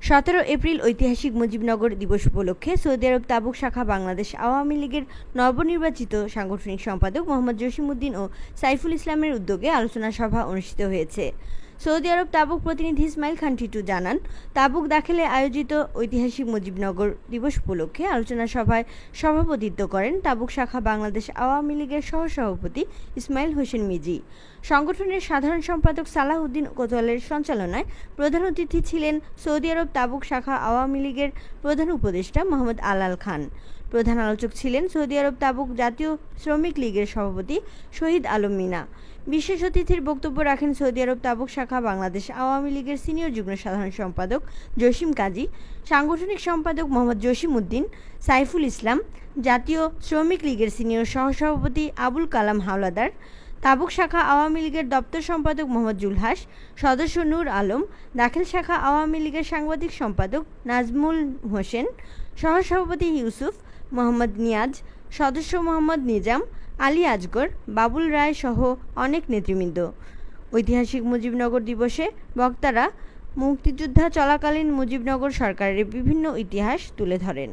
17 April ঐতিহাসিক মুজিবনগর দিবস উপলক্ষে সৌদি আরব তাবুক শাখা বাংলাদেশ আওয়ামী লীগের নবনির্বাচিত সাংগঠনিক সম্পাদক মোহাম্মদ জসিমউদ্দিন ও সাইফুল ইসলামের উদ্যোগে আলোচনা সভা অনুষ্ঠিত হয়েছে। সৌদি আরব তাবুক প্রতিনিধি ইসমাইল খান টিটু জানান, তাবুক দাখিলে আয়োজিত ঐতিহাসিক মুজিবনগর দিবস উপলক্ষে আলোচনা সভায় সভাপতিত্ব করেন তাবুক শাখা বাংলাদেশ আওয়ামী লীগের সহসভাপতি ইসমাইল হোসেন মিজি। সংগঠনের সাধারণ সম্পাদক সালাহ উদ্দিন কোতোয়ালের সঞ্চালনায় প্রধান অতিথি ছিলেন সৌদি আরব তাবুক শাখা আওয়ামী লীগের প্রধান উপদেষ্টা মোহাম্মদ আলাল খান। প্রধান আলোচক ছিলেন সৌদি আরব তাবুক জাতীয় শ্রমিক লীগের সভাপতি শহীদ আলম মিনা। বিশেষ অতিথির বক্তব্য রাখেন সৌদি আরব তাবুক শাখা বাংলাদেশ আওয়ামী লীগের সিনিয়র যুগ্ম সাধারণ সম্পাদক জসিম কাজী, সাংগঠনিক সম্পাদক মোহাম্মদ জসিমউদ্দিন, সাইফুল ইসলাম, জাতীয় শ্রমিক লীগের সিনিয়র সহসভাপতি আবুল কালাম হাওলাদার, তাবুক শাখা আওয়ামী লীগের দপ্তর সম্পাদক মোহাম্মদ জুলহাস, সদস্য নূর আলম, দাখিল শাখা আওয়ামী লীগের সাংবাদিক সম্পাদক নাজমুল হোসেন, সহসভাপতি ইউসুফ মোহাম্মদ নিয়াজ, সদস্য মোহাম্মদ নিজাম, আলী আজগর, বাবুল রায় সহ অনেক নেতৃবৃন্দ। ঐতিহাসিক মুজিবনগর দিবসে বক্তারা মুক্তিযুদ্ধা চলাকালীন মুজিবনগর সরকারের বিভিন্ন ইতিহাস তুলে ধরেন।